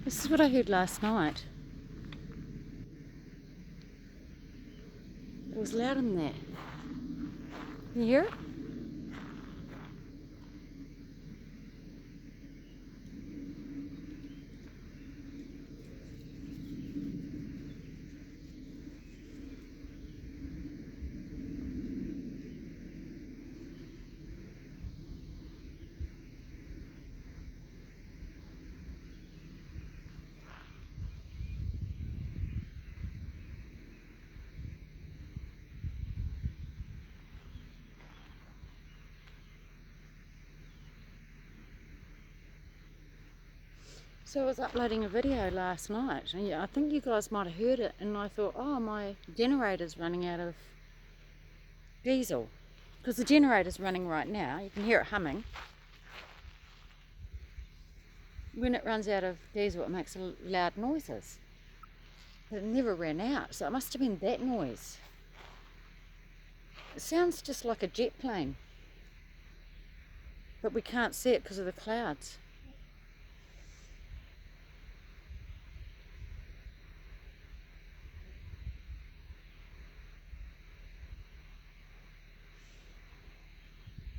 This is what I heard last night. It was loud in there. Can you hear it? So I was uploading a video last night, and yeah, I think you guys might have heard it, and I thought, oh, my generator's running out of diesel. Because the generator's running right now, you can hear it humming. When it runs out of diesel, it makes loud noises. But it never ran out, so it must have been that noise. It sounds just like a jet plane, but we can't see it because of the clouds.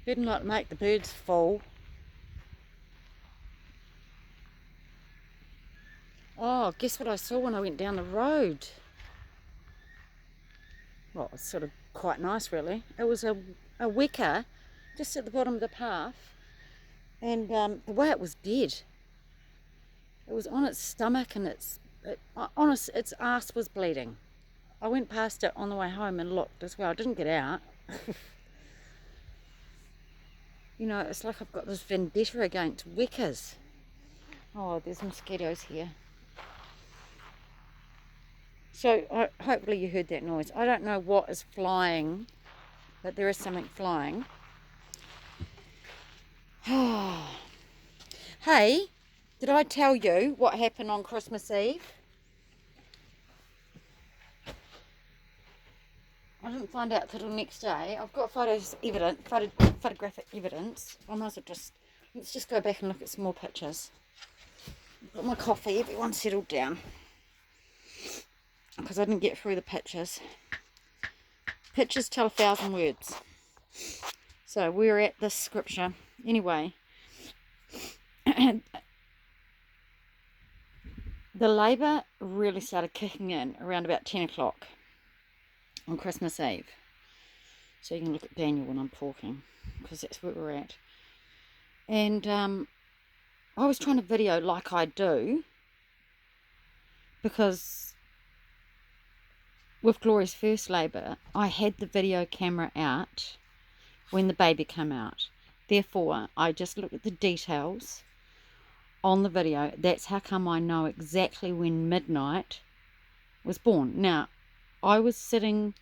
Better not make the birds fall. Oh, guess what I saw when I went down the road? Well, it's sort of quite nice, really. It was a wicker just at the bottom of the path, and the way it was dead. It was on its stomach, and its ass was bleeding. I went past it on the way home and looked as well. I didn't get out. You know, it's like I've got this vendetta against wickers. Oh, there's mosquitoes here. So hopefully you heard that noise. I don't know what is flying, but there is something flying. Hey, did I tell you what happened on Christmas Eve? I didn't find out till the next day. I've got photographic evidence. I might as well let's just go back and look at some more pictures. I've got my coffee, everyone's settled down. Because I didn't get through the pictures. Pictures tell 1,000 words. So we're at this scripture. Anyway, the labour really started kicking in around about 10 o'clock on Christmas Eve. So you can look at Daniel when I'm talking, because that's where we're at. And I was trying to video like I do, because with Glory's first labour, I had the video camera out when the baby came out. Therefore, I just looked at the details on the video. That's how come I know exactly when Midnight was born. Now, I was sitting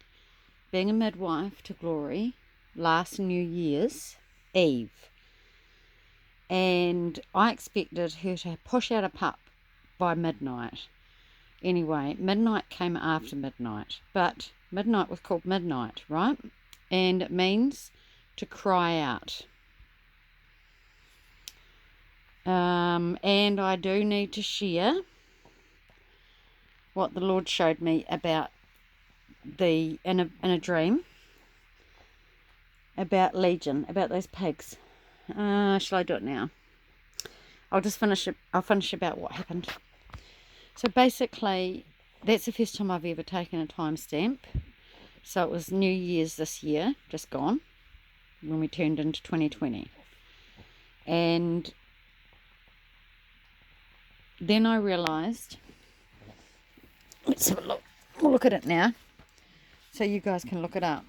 being a midwife to Glory last New Year's Eve, and I expected her to push out a pup by midnight. Anyway, midnight came after midnight, but midnight was called midnight, right? And it means to cry out. And I do need to share what the Lord showed me about in a dream about Legion, about those pigs. Shall I do it now? I'll finish about what happened. So basically, that's the first time I've ever taken a timestamp. So it was New Year's this year, just gone, when we turned into 2020. And then I realised, let's have a look. We'll look at it now, so you guys can look it up.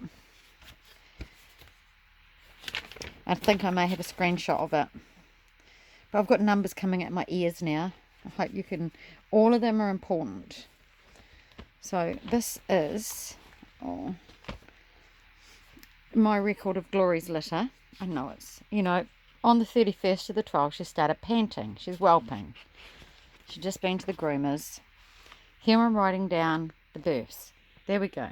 I think I may have a screenshot of it. But I've got numbers coming at my ears now. I hope you can... All of them are important. So this is my record of Glory's litter. I know it's, on the 31st of the 12th, she started panting. She's whelping. She'd just been to the groomers. Here I'm writing down the births. There we go.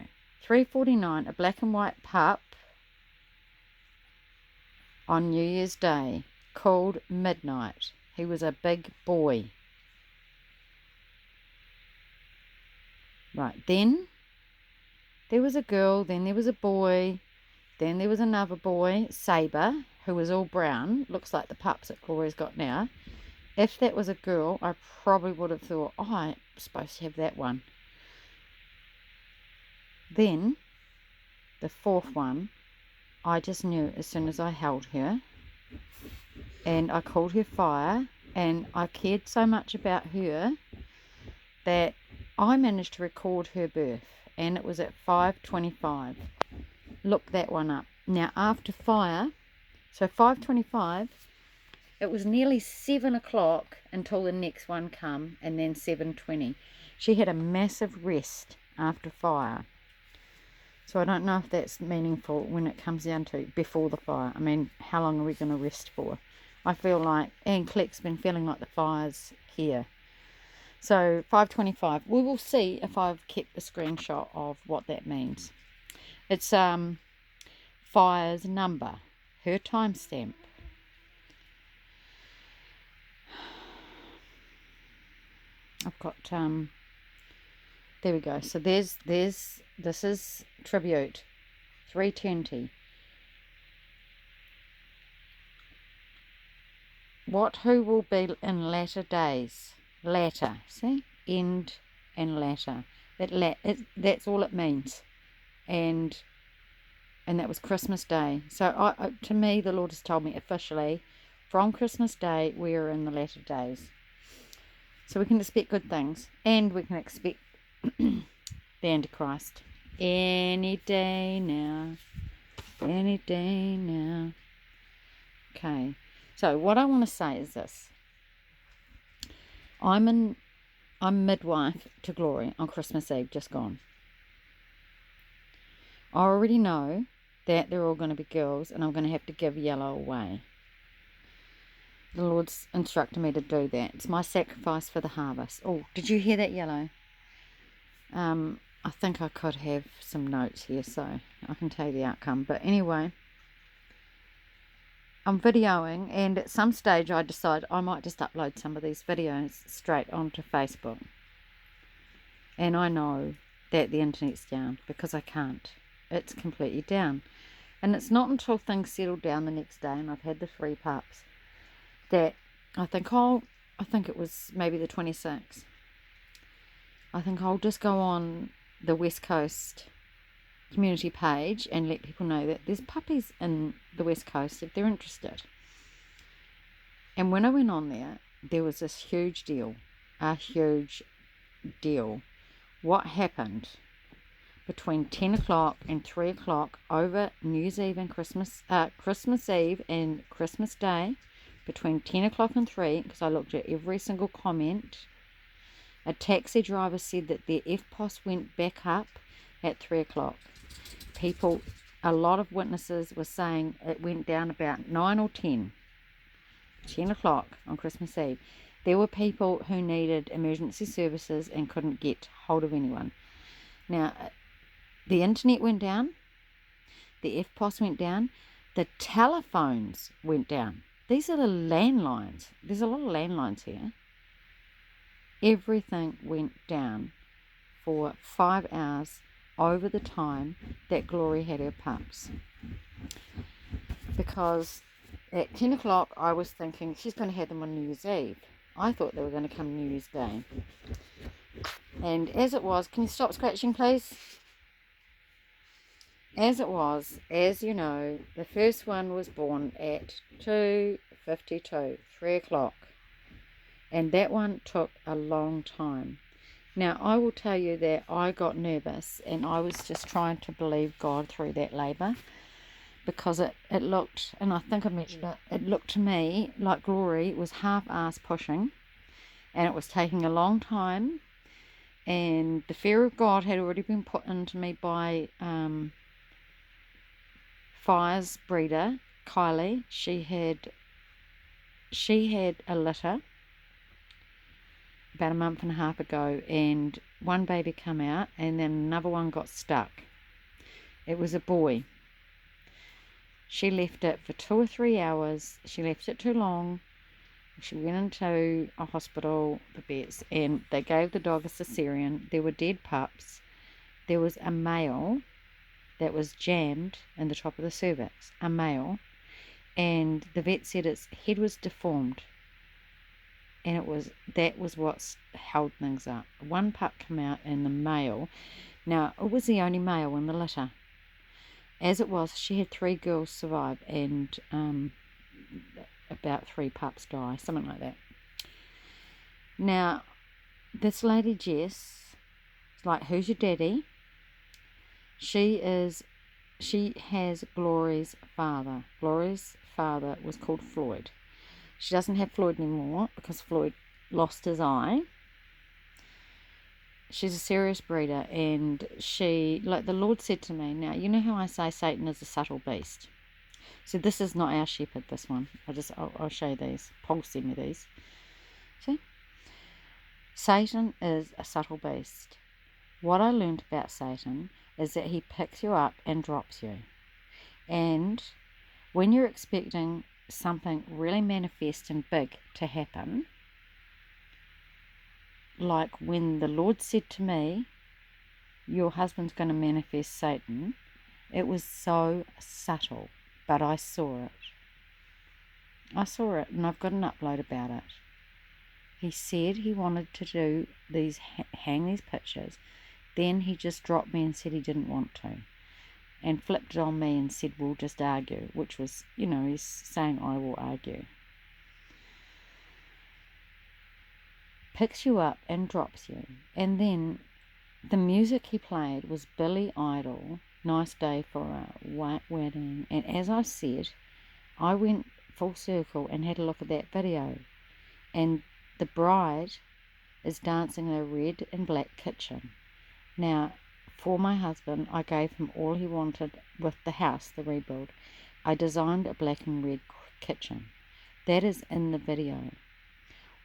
3:49, a black and white pup on New Year's Day called Midnight. He was a big boy. Right, then there was a girl, then there was a boy, then there was another boy, Sabre, who was all brown. Looks like the pups that Gloria's got now. If that was a girl, I probably would have thought, oh, I'm supposed to have that one. Then, the fourth one, I just knew as soon as I held her. And I called her Fire. And I cared so much about her that I managed to record her birth. And it was at 5:25. Look that one up. Now, after Fire, so 5:25, it was nearly 7 o'clock until the next one come, and then 7:20. She had a massive rest after Fire. So I don't know if that's meaningful when it comes down to before the fire. I mean, how long are we going to rest for? I feel like Anne Cleck's been feeling like the fire's here. So 5:25. We will see if I've kept a screenshot of what that means. It's Fire's number, her timestamp. I've got there we go. So this is tribute 3:20. Who will be in latter days? Latter, see, end and latter. That's all it means, and that was Christmas Day. So to me, the Lord has told me officially, from Christmas Day, we are in the latter days. So we can expect good things, and we can expect the Antichrist any day now. Any day now. Okay. So what I want to say is this. I'm midwife to Glory on Christmas Eve, just gone. I already know that they're all going to be girls, and I'm going to have to give Yellow away. The Lord's instructed me to do that. It's my sacrifice for the harvest. Oh, did you hear that, Yellow? I think I could have some notes here, so I can tell you the outcome. But anyway, I'm videoing, and at some stage I decide I might just upload some of these videos straight onto Facebook. And I know that the internet's down, because I can't. It's completely down. And it's not until things settle down the next day and I've had the 3 pups that I think it was maybe the 26th. I think I'll just go on the West Coast community page and let people know that there's puppies in the West Coast if they're interested. And when I went on there was this huge deal. A huge deal. What happened between 10 o'clock and 3 o'clock over New Year's Eve and Christmas Eve and Christmas Day, between 10 o'clock and 3, because I looked at every single comment. A taxi driver said that their FPOS went back up at 3 o'clock. A lot of witnesses were saying it went down about 9 or 10 o'clock on Christmas Eve. There were people who needed emergency services and couldn't get hold of anyone. Now, the internet went down, the FPOS went down, the telephones went down. These are the landlines. There's a lot of landlines here. Everything went down for 5 hours over the time that Glory had her pups. Because at 10 o'clock I was thinking she's going to have them on New Year's Eve. I thought they were going to come New Year's Day. And as it was, can you stop scratching please? As it was, as you know, the first one was born at 2:52, 3 o'clock. And that one took a long time. Now, I will tell you that I got nervous and I was just trying to believe God through that labour, because it looked, and I think I mentioned it looked to me like Glory was half-ass pushing, and it was taking a long time, and the fear of God had already been put into me by Fire's breeder, Kylie. She had a litter about a month and a half ago, and one baby came out and then another one got stuck. It was a boy. She left it for 2 or 3 hours. She left it too long. She went into a hospital, the vets, and they gave the dog a cesarean. There were dead pups. There was a male that was jammed in the top of the cervix, a male, and the vet said its head was deformed, and that was what held things up. One pup came out, and the male, now it was the only male in the litter. As it was, she had 3 girls survive, and about 3 pups die, something like that. Now, this lady Jess is like, who's your daddy? She has Glory's father. Glory's father was called Floyd. She doesn't have Floyd anymore because Floyd lost his eye. She's a serious breeder, and like the Lord said to me, now, you know how I say Satan is a subtle beast? So this is not our shepherd, this one. I'll show you these. Paul sent me these. See? Satan is a subtle beast. What I learned about Satan is that he picks you up and drops you. And when you're expecting something really manifest and big to happen, like when the Lord said to me, your husband's going to manifest Satan, it was so subtle, but I saw it. I saw it, and I've got an upload about it. He said he wanted to do hang these pictures. Then he just dropped me and said he didn't want to, and flipped it on me and said, we'll just argue, which was, he's saying, I will argue. Picks you up and drops you. And then the music he played was Billy Idol, Nice Day for a White Wedding. And as I said, I went full circle and had a look at that video. And the bride is dancing in a red and black kitchen. Now, for my husband, I gave him all he wanted with the house, the rebuild. I designed a black and red kitchen. That is in the video.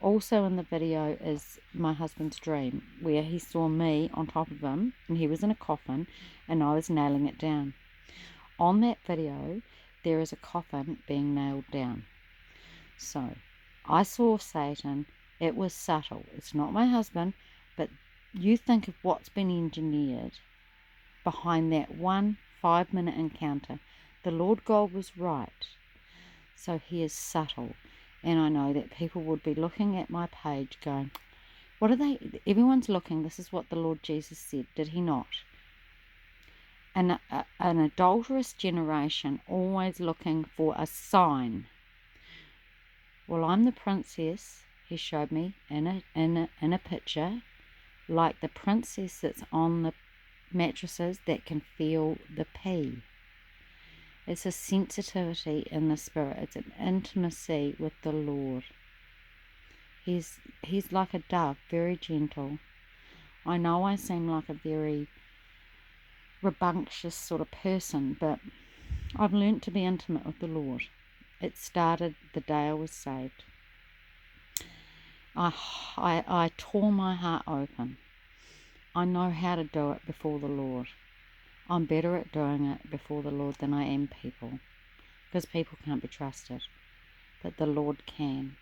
Also in the video is my husband's dream, where he saw me on top of him, and he was in a coffin, and I was nailing it down. On that video, there is a coffin being nailed down. So, I saw Satan. It was subtle. It's not my husband, but you think of what's been engineered behind that 1 5-minute encounter. The Lord God was right. So he is subtle. And I know that people would be looking at my page going, what are they? Everyone's looking. This is what the Lord Jesus said. Did he not? An adulterous generation always looking for a sign. Well, I'm the princess, he showed me in a picture, like the princess that's on the mattresses that can feel the pee. It's a sensitivity in the spirit. It's an intimacy with the Lord. He's like a dove, very gentle. I know I seem like a very rambunctious sort of person, but I've learnt to be intimate with the Lord. It started the day I was saved. I tore my heart open. I know how to do it before the Lord. I'm better at doing it before the Lord than I am people, because people can't be trusted, but the Lord can.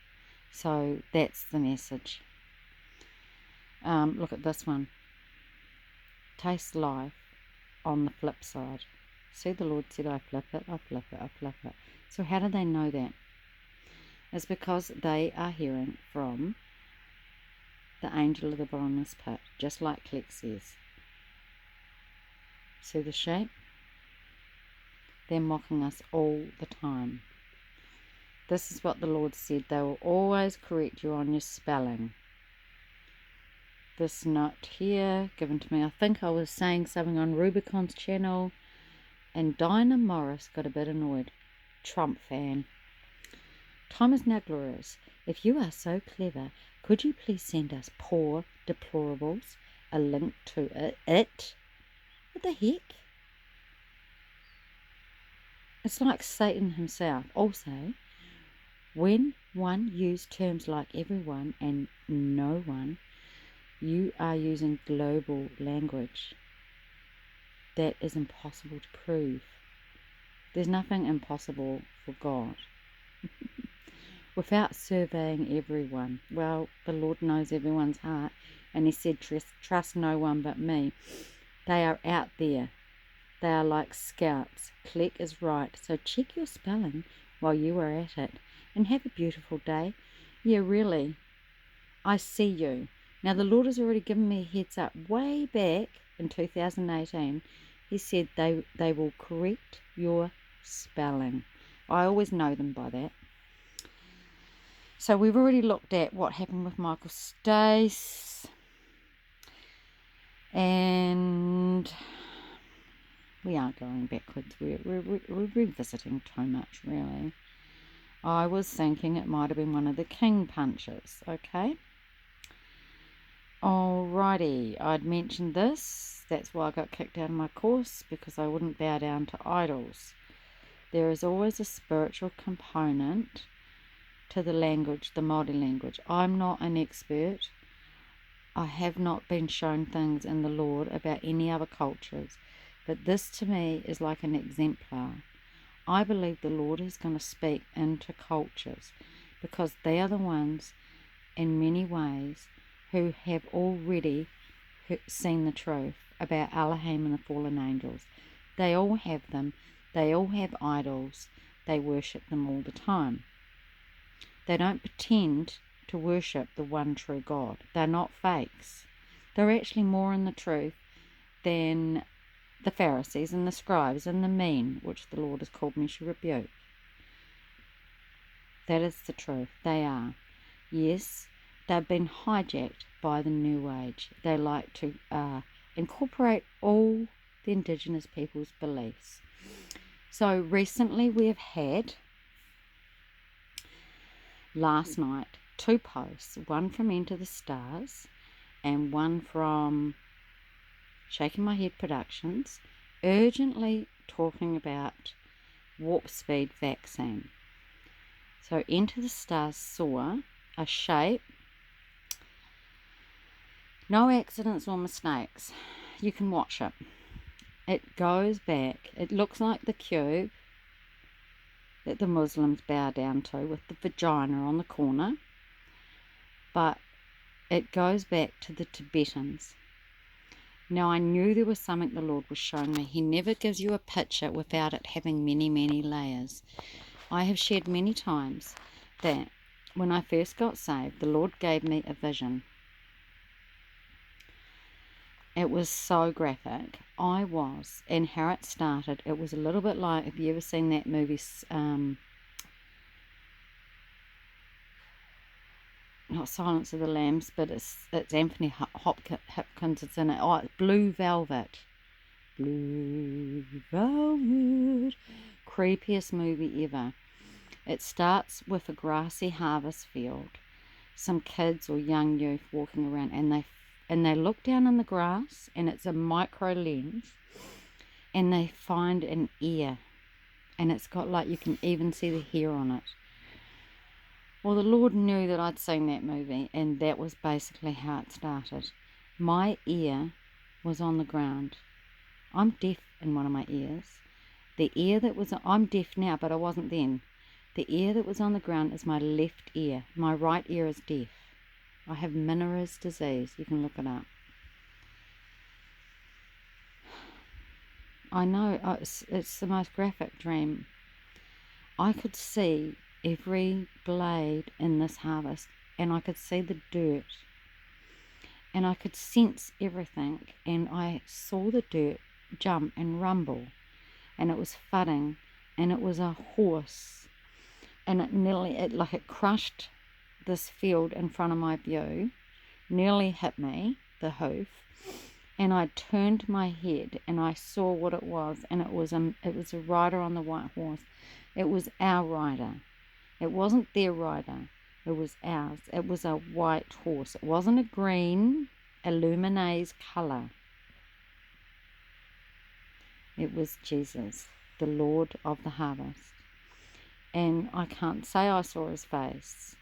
So that's the message. Look at this one. Taste life on the flip side. See, the Lord said, I flip it, I flip it, I flip it. So how do they know that? It's because they are hearing from the angel of the bottomless pit, just like Cleck says. See the shape? They're mocking us all the time. This is what the Lord said. They will always correct you on your spelling. This note here, given to me, I think I was saying something on Rubicon's channel, and Dinah Morris got a bit annoyed. Trump fan. Time is now glorious. If you are so clever, could you please send us poor deplorables a link to it? What the heck? It's like Satan himself. Also, when one uses terms like everyone and no one, you are using global language. That is impossible to prove. There's nothing impossible for God. without surveying everyone. Well, the Lord knows everyone's heart, and he said, trust no one but me. They are out there. They are like scouts. Click is right, so check your spelling while you are at it, and have a beautiful day. Yeah, really, I see you. Now, the Lord has already given me a heads up way back in 2018. He said they will correct your spelling. I always know them by that. So we've already looked at what happened with Michael Stace, and we aren't going backwards. We're revisiting too much, really. I was thinking it might have been one of the king punches, okay? Alrighty, I'd mentioned this. That's why I got kicked out of my course, because I wouldn't bow down to idols. There is always a spiritual component to the language, the Māori language. I'm not an expert. I have not been shown things in the Lord about any other cultures, but this to me is like an exemplar. I believe the Lord is going to speak into cultures, because they are the ones, in many ways, who have already seen the truth about Elohim and the fallen angels. They all have them. They all have idols. They worship them all the time. They don't pretend to worship the one true God. They're not fakes. They're actually more in the truth than the Pharisees and the scribes and the mean, which the Lord has called me to rebuke. That is the truth. They are. Yes, they've been hijacked by the New Age. They like to incorporate all the Indigenous people's beliefs. So recently we have had, last night, 2 posts, one from Enter the Stars and one from Shaking My Head Productions, urgently talking about warp speed vaccine. So Enter the Stars saw a shape, no accidents or mistakes. You can watch it. It goes back. It looks like the cube that the Muslims bow down to with the vagina on the corner, but it goes back to the Tibetans. Now, I knew there was something the Lord was showing me. He never gives you a picture without it having many, many layers. I have shared many times that when I first got saved, the Lord gave me a vision. It was so graphic. And how it started, it was a little bit like, have you ever seen that movie, not Silence of the Lambs, but it's Anthony Hopkins, it's in it. Oh, it's Blue Velvet. Blue Velvet. Creepiest movie ever. It starts with a grassy harvest field. Some kids or young youth walking around, and they look down in the grass, and it's a micro lens, and they find an ear, and it's got, like, you can even see the hair on it. Well, the Lord knew that I'd seen that movie, and that was basically how it started. My ear was on the ground. I'm deaf in one of my ears. I'm deaf now, but I wasn't then. The ear that was on the ground is my left ear. My right ear is deaf. I have Meniere's disease. You can look it up. I know, it's the most graphic dream. I could see every blade in this harvest, and I could see the dirt, and I could sense everything, and I saw the dirt jump and rumble, and it was thudding, and it was a horse, and it crushed this field in front of my view, nearly hit me, the hoof, and I turned my head and I saw what it was, and it was a rider on the white horse. It was our rider. It wasn't their rider. It was ours. It was a white horse. It wasn't a green Illuminae's colour. It was Jesus, the Lord of the harvest. And I can't say I saw his face,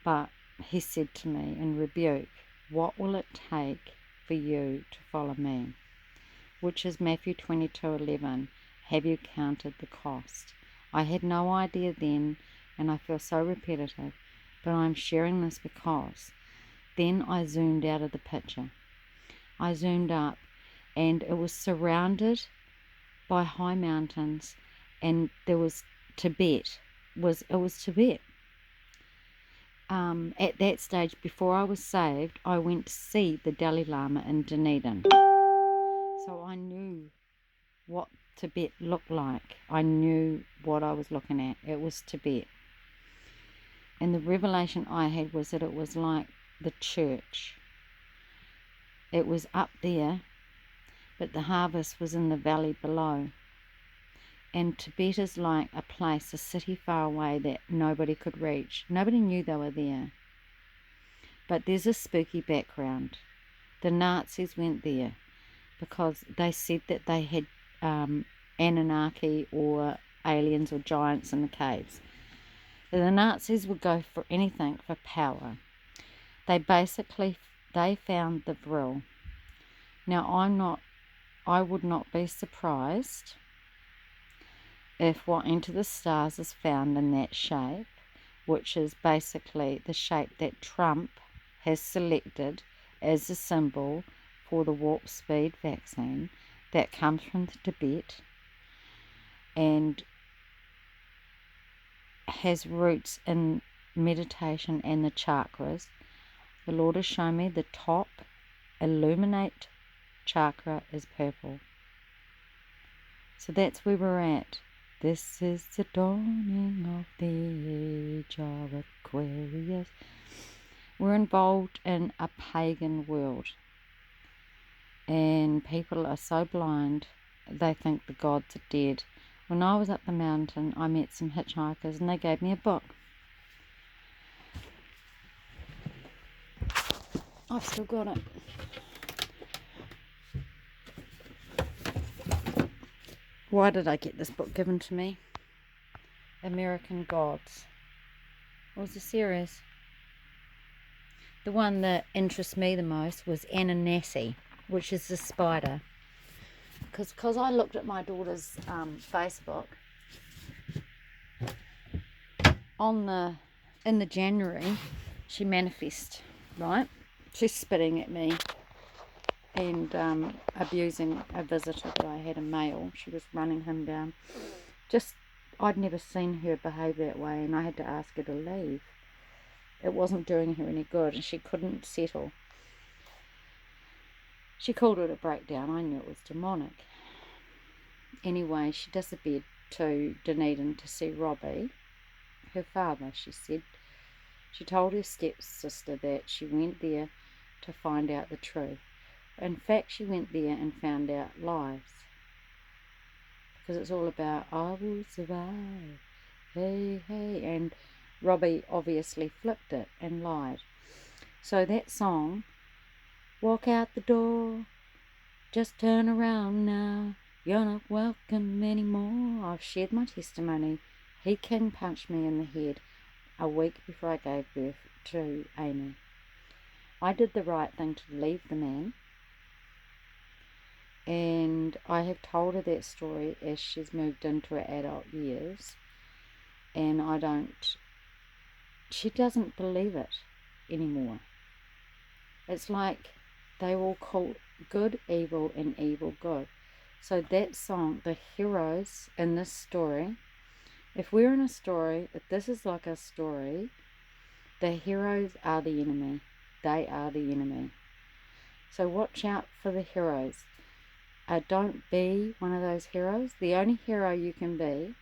but he said to me in rebuke, what will it take for you to follow me? Which is Matthew 22:11. Have you counted the cost? I had no idea then and I feel so repetitive, but I'm sharing this because then I zoomed out of the picture. I zoomed up, and it was surrounded by high mountains, and there was Tibet. It was Tibet. At that stage, before I was saved, I went to see the Dalai Lama in Dunedin. So I knew what Tibet looked like. I knew what I was looking at. It was Tibet. And the revelation I had was that it was like the church. It was up there, but the harvest was in the valley below. And Tibet is like a place, a city far away that nobody could reach. Nobody knew they were there. But there's a spooky background. The Nazis went there because they said that they had Anunnaki or aliens or giants in the caves. The Nazis would go for anything for power. They found the Vril. Now I would not be surprised if what Into the Stars is found in that shape, which is basically the shape that Trump has selected as a symbol for the warp speed vaccine that comes from Tibet and has roots in meditation and the chakras. The Lord has shown me the top illuminate chakra is purple. So that's where we're at. This is the dawning of the age of Aquarius. We're involved in a pagan world, and people are so blind they think the gods are dead. When I was up the mountain, I met some hitchhikers and they gave me a book. I've still got it. Why did I get this book given to me? American Gods. It was a series. The one that interests me the most was Anunnaki, which is the spider. Because I looked at my daughter's Facebook in the January, she manifested, right? She's spitting at me and abusing a visitor that I had, a male. She was running him down. I'd never seen her behave that way, and I had to ask her to leave. It wasn't doing her any good, and she couldn't settle. She called it a breakdown. I knew it was demonic. Anyway, she disappeared to Dunedin to see Robbie, her father, she said. She told her stepsister that she went there to find out the truth. In fact, she went there and found out lies. Because it's all about, I will survive, hey, hey. And Robbie obviously flipped it and lied. So that song, walk out the door, just turn around now, you're not welcome anymore. I've shared my testimony. He king punched me in the head a week before I gave birth to Amy. I did the right thing to leave the man, and I have told her that story as she's moved into her adult years, and she doesn't believe it anymore. It's like they all call good evil and evil good. So that song, the heroes in this story, if we're in a story, if this is like a story, the heroes are the enemy. They are the enemy. So watch out for the heroes. Don't be one of those heroes. The only hero you can be,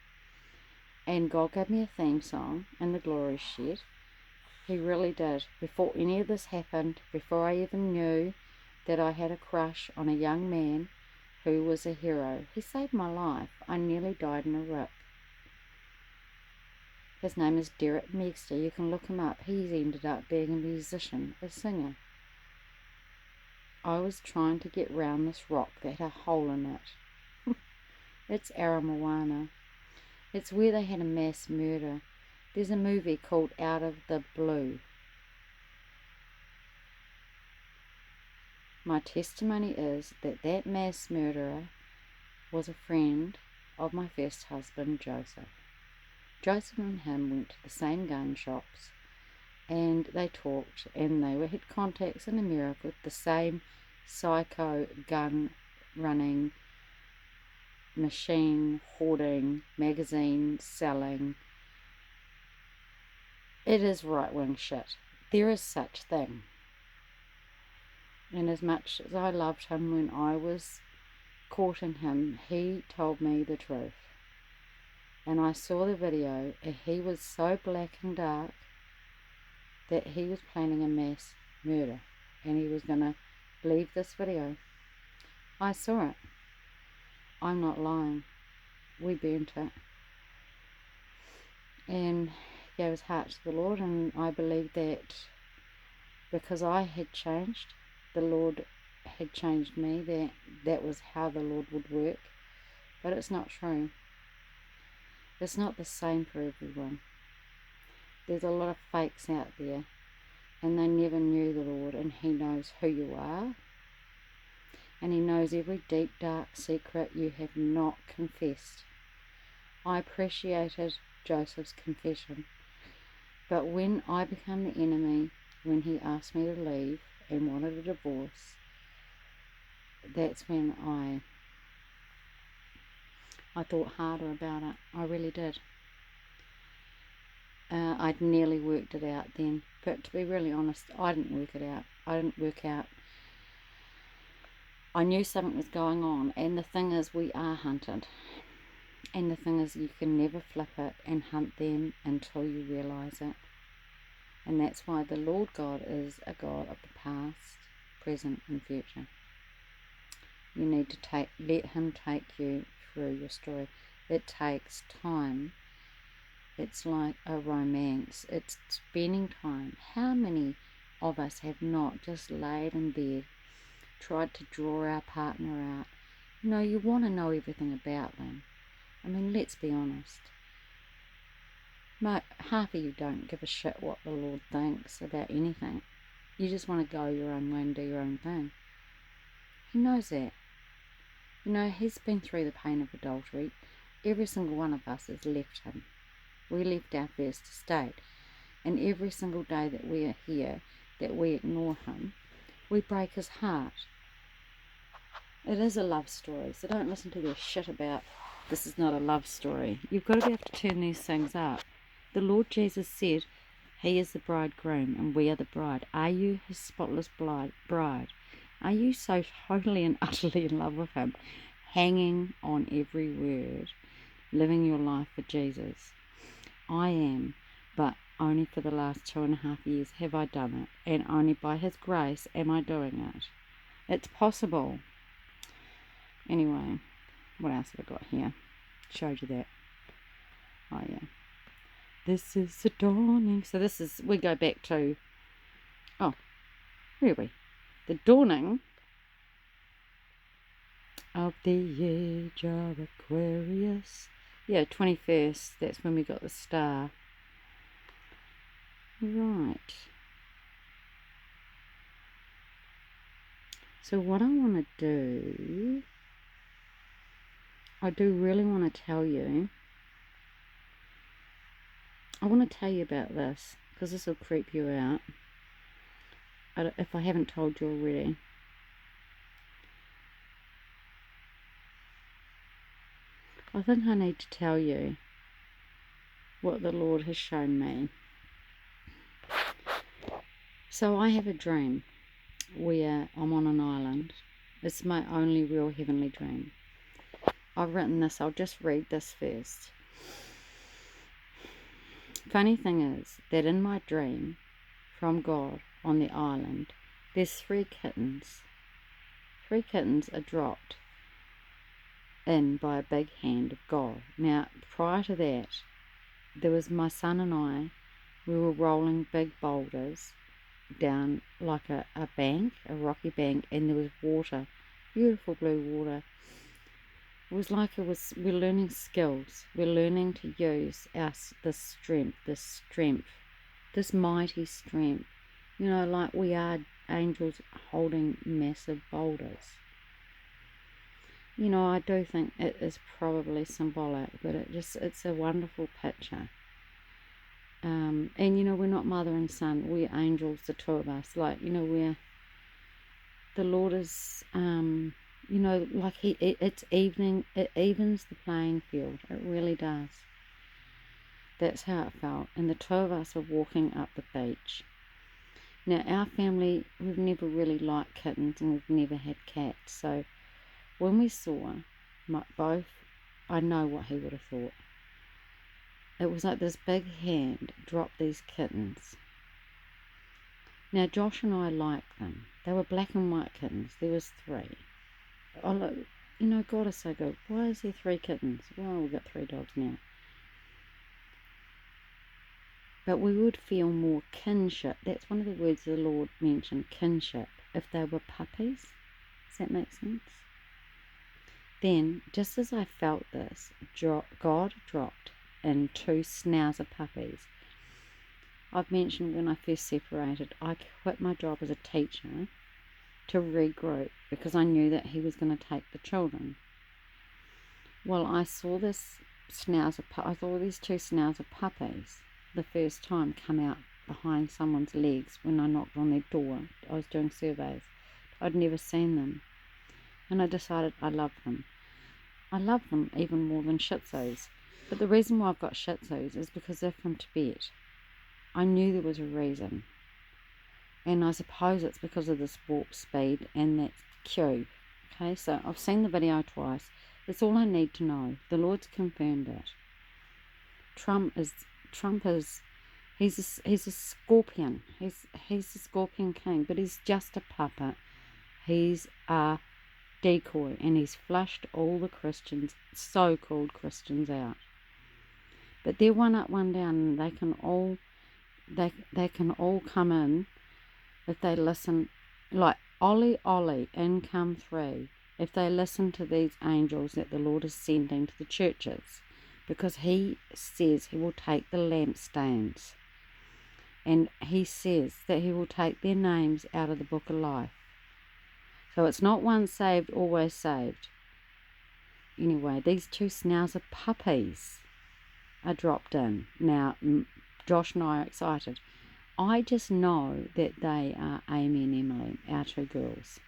and God gave me a theme song in the glory shed. He really did. Before any of this happened, before I even knew that I had a crush on a young man who was a hero, he saved my life. I nearly died in a rip. His name is Derek Megster. You can look him up. He's ended up being a musician, a singer. I was trying to get round this rock that had a hole in it. It's Aramoana. It's where they had a mass murder. There's a movie called Out of the Blue. My testimony is that mass murderer was a friend of my first husband, Joseph. Joseph and him went to the same gun shops, and they talked, and they had contacts in America with the same psycho gun running, machine hoarding, magazine selling. It is right-wing shit. There is such thing. And as much as I loved him when I was courting him, he told me the truth. And I saw the video, and he was so black and dark that he was planning a mass murder, and he was going to leave this video. I saw it. I'm not lying. We burnt it. And gave his heart to the Lord, and I believe that because I had changed, the Lord had changed me, that was how the Lord would work. But it's not true. It's not the same for everyone. There's a lot of fakes out there, and they never knew the Lord, and He knows who you are, and He knows every deep, dark secret you have not confessed. I appreciated Joseph's confession, but when I became the enemy, when he asked me to leave and wanted a divorce, that's when I thought harder about it. I really did. I'd nearly worked it out then, but to be really honest, I didn't work it out. I didn't work out. I knew something was going on, and the thing is, we are hunted. And the thing is, you can never flip it and hunt them until you realise it. And that's why the Lord God is a God of the past, present and future. You need to let Him take you through your story. It takes time. It's like a romance. It's spending time. How many of us have not just laid in bed, tried to draw our partner out? You want to know everything about them. I mean, let's be honest. Half of you don't give a shit what the Lord thinks about anything. You just want to go your own way and do your own thing. He knows that. He's been through the pain of adultery. Every single one of us has left Him. We left our first estate. And every single day that we are here, that we ignore Him, we break His heart. It is a love story, so don't listen to their shit about this is not a love story. You've got to be able to turn these things up. The Lord Jesus said He is the bridegroom and we are the bride. Are you His spotless bride? Are you so totally and utterly in love with Him, hanging on every word, living your life for Jesus? I am, but only for the last 2.5 years have I done it, and only by His grace am I doing it. It's possible. Anyway, what else have I got here? Showed you that. Oh yeah. This is the dawning. So we go back to, where are we? The dawning of the age of Aquarius. Yeah, 21st, that's when we got the star. Right. So what I want to do, I do really want to tell you, I want to tell you about this, because this will creep you out, if I haven't told you already. I think I need to tell you what the Lord has shown me. So I have a dream where I'm on an island. It's my only real heavenly dream. I've written this, I'll just read this first. Funny thing is that in my dream from God on the island, there's 3 kittens. 3 kittens are dropped in by a big hand of God. Now, prior to that, there was my son and I, we were rolling big boulders down like a bank, a rocky bank, and there was water, beautiful blue water. It was like we're learning skills. We're learning to use this strength, this mighty strength. Like we are angels holding massive boulders. I do think it is probably symbolic, but it's a wonderful picture. And we're not mother and son, we're angels, the two of us. Like, we're, the Lord is, like it's evening, it evens the playing field. It really does. That's how it felt. And the two of us are walking up the beach. Now, our family, we've never really liked kittens, and we've never had cats. So when we saw both, I know what he would have thought. It was like this big hand dropped these kittens. Now, Josh and I liked them. They were black and white kittens. There was 3. Oh, look, God is so good. Why is there 3 kittens? Well, we've got 3 dogs now. But we would feel more kinship. That's one of the words the Lord mentioned, kinship, if they were puppies. Does that make sense? Then, just as I felt this, God dropped in 2 schnauzer puppies. I've mentioned when I first separated, I quit my job as a teacher to regroup because I knew that he was going to take the children. Well, I saw this I saw these 2 schnauzer puppies the first time come out behind someone's legs when I knocked on their door. I was doing surveys. I'd never seen them. And I decided I love them. I love them even more than Shih Tzus. But the reason why I've got Shih Tzus is because they're from Tibet. I knew there was a reason. And I suppose it's because of this warp speed and that queue. Okay, so I've seen the video twice. That's all I need to know. The Lord's confirmed it. Trump is he's a scorpion. He's a scorpion king, but he's just a puppet. He's a decoy, and he's flushed all the Christians, so-called Christians, out. But they're one up, one down, and they can all come in if they listen. Like Ollie in come 3, if they listen to these angels that the Lord is sending to the churches, because he says he will take the lampstands, and he says that he will take their names out of the book of life. So it's not once saved, always saved. Anyway, these 2 schnauzer puppies are dropped in. Now, Josh and I are excited. I just know that they are Amy and Emily, our 2 girls.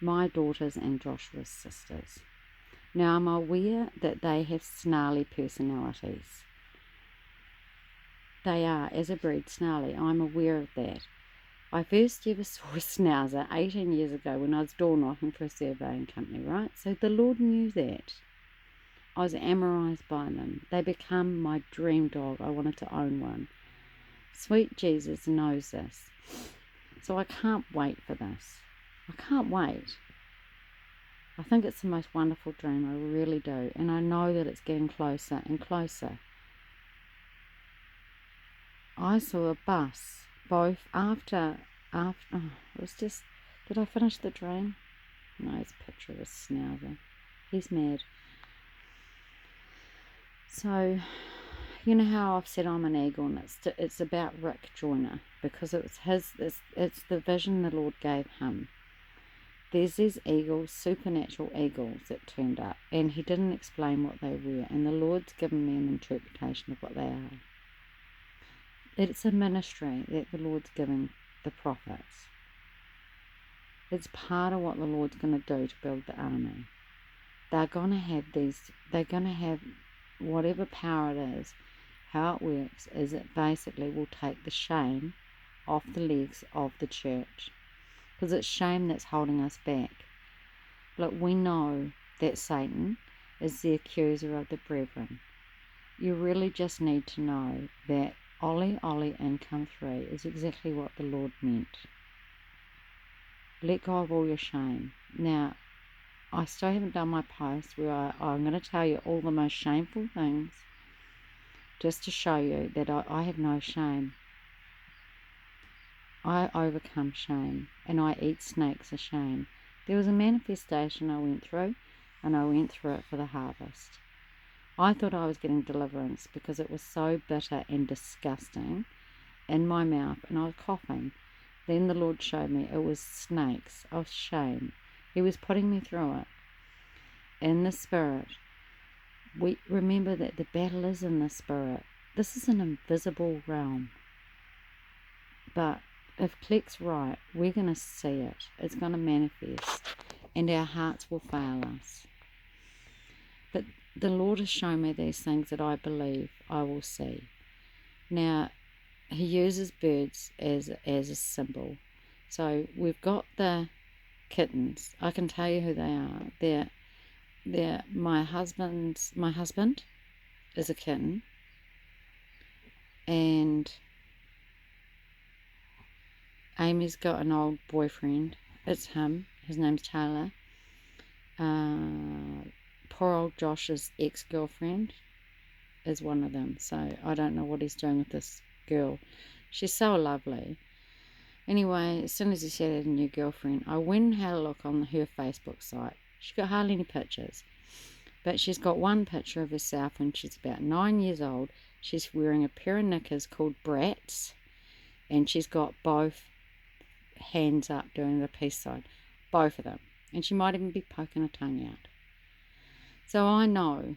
My daughters and Joshua's sisters. Now, I'm aware that they have snarly personalities. They are, as a breed, snarly. I'm aware of that. I first ever saw a schnauzer 18 years ago when I was door knocking for a surveying company, right? So the Lord knew that. I was amorized by them. They become my dream dog. I wanted to own one. Sweet Jesus knows this. So I can't wait for this. I can't wait. I think it's the most wonderful dream. I really do. And I know that it's getting closer and closer. I saw a bus, both after, it was just, did I finish the dream? No, it's a picture of a schnauzer. He's mad. So, you know how I've said I'm an Aegon? It's about Rick Joyner, because it's the vision the Lord gave him. There's these eagles, supernatural eagles that turned up, and he didn't explain what they were, and the Lord's given me an interpretation of what they are. It's a ministry that the Lord's giving the prophets. It's part of what the Lord's going to do to build the army. They're going to have whatever power it is. How it works is it basically will take the shame off the legs of the church. Because it's shame that's holding us back. Look, we know that Satan is the accuser of the brethren. You really just need to know that Ollie income 3 is exactly what the Lord meant. Let go of all your shame. Now, I still haven't done my post where I'm going to tell you all the most shameful things just to show you that I have no shame. I overcome shame, and I eat snakes of shame. There was a manifestation I went through, and I went through it for the harvest. I thought I was getting deliverance because it was so bitter and disgusting in my mouth, and I was coughing. Then the Lord showed me it was snakes of shame, He was putting me through it in the spirit. We remember that the battle is in the spirit. This is an invisible realm. But if Click's right, we're going to see it. It's going to manifest. And our hearts will fail us. But the Lord has shown me these things that I believe I will see. Now, he uses birds as a symbol. So we've got the kittens. I can tell you who they are. They're my husband is a kitten. And Amy's got an old boyfriend. It's him. His name's Taylor. Poor old Josh's ex-girlfriend is one of them. So I don't know what he's doing with this girl. She's so lovely. Anyway, as soon as he said he had a new girlfriend, I went and had a look on her Facebook site. She's got hardly any pictures. But she's got one picture of herself when she's about 9 years old. She's wearing a pair of knickers called Brats. And she's got both hands up doing the peace sign. Both of them. And she might even be poking her tongue out. So I know.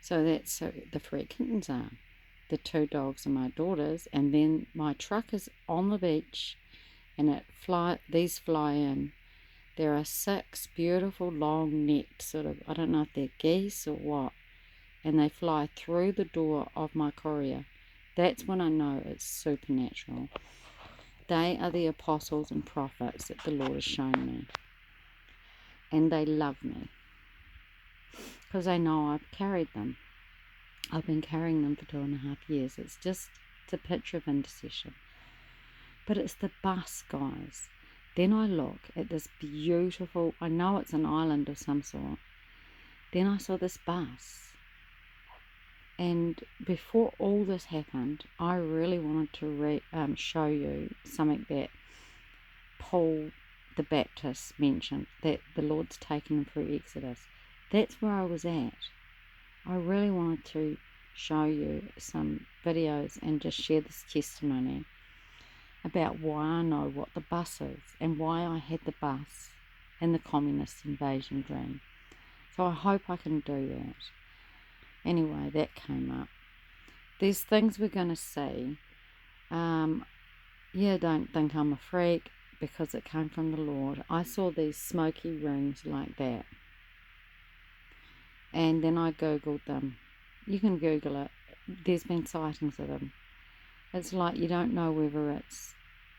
So that's who the 3 kittens are. The 2 dogs are my daughters. And then my truck is on the beach. And these fly in. There are 6 beautiful long-necked sort of, I don't know if they're geese or what. And they fly through the door of my courier. That's when I know it's supernatural. They are the apostles and prophets that the Lord has shown me. And they love me. Because they know I've carried them. I've been carrying them for 2.5 years. It's a picture of intercession. But it's the bus, guys. Then I look at this beautiful, I know it's an island of some sort. Then I saw this bus. And before all this happened, I really wanted to show you something that Paul the Baptist mentioned, that the Lord's taken him through Exodus. That's where I was at. I really wanted to show you some videos and just share this testimony about why I know what the bus is and why I had the bus in the communist invasion dream. So I hope I can do that. Anyway, that came up. There's things we're going to see. Don't think I'm a freak because it came from the Lord. I saw these smoky rings like that. And then I Googled them. You can Google it. There's been sightings of them. It's like you don't know whether it's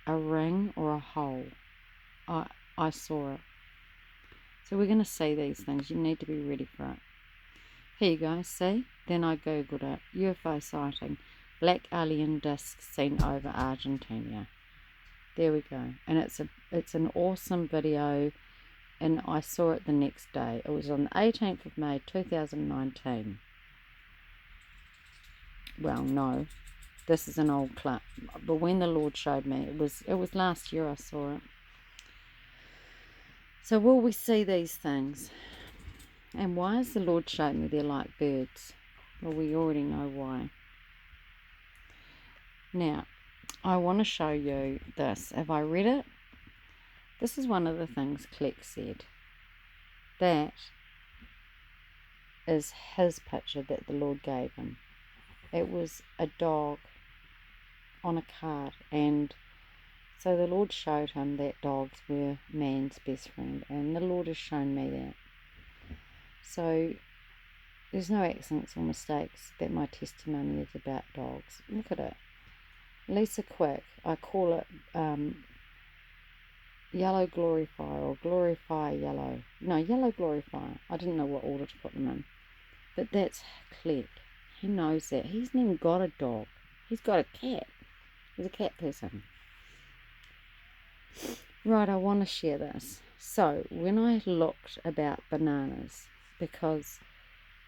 a ring or a hole. I saw it. So we're going to see these things. You need to be ready for it. Here you go, see? Then I Googled it. UFO sighting. Black alien disc seen over Argentina. There we go. And it's an awesome video. And I saw it the next day. It was on the 18th of May, 2019. Well, no. This is an old clip. But when the Lord showed me, it was last year I saw it. So will we see these things? And why has the Lord showed me they're like birds? Well, we already know why. Now, I want to show you this. Have I read it? This is one of the things Cleck said. That is his picture that the Lord gave him. It was a dog on a card, and so the Lord showed him that dogs were man's best friend, and the Lord has shown me that. So there's no accidents or mistakes that my testimony is about dogs. Look at it. Lisa Quick, I call it Yellow Glorifier or Glorify Yellow. No, Yellow Glorifier. I didn't know what order to put them in. But that's Clegg. He knows that. He's never got a dog. He's got a cat. He's a cat person. Right, I want to share this. So, when I looked about bananas, because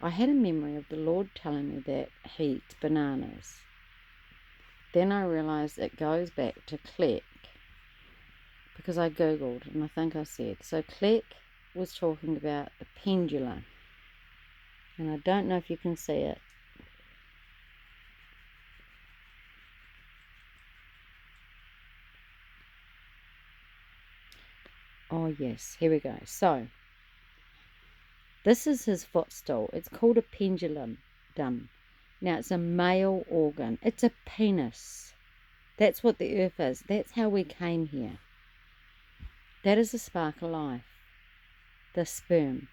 I had a memory of the Lord telling me that he eats bananas. Then I realised it goes back to Clegg, because I googled and I think I said. So Clegg was talking about the pendulum, and I don't know if you can see it. Oh, yes. Here we go. So, this is his footstool. It's called a pendulum. Now, it's a male organ. It's a penis. That's what the earth is. That's how we came here. That is the spark of life. The sperm.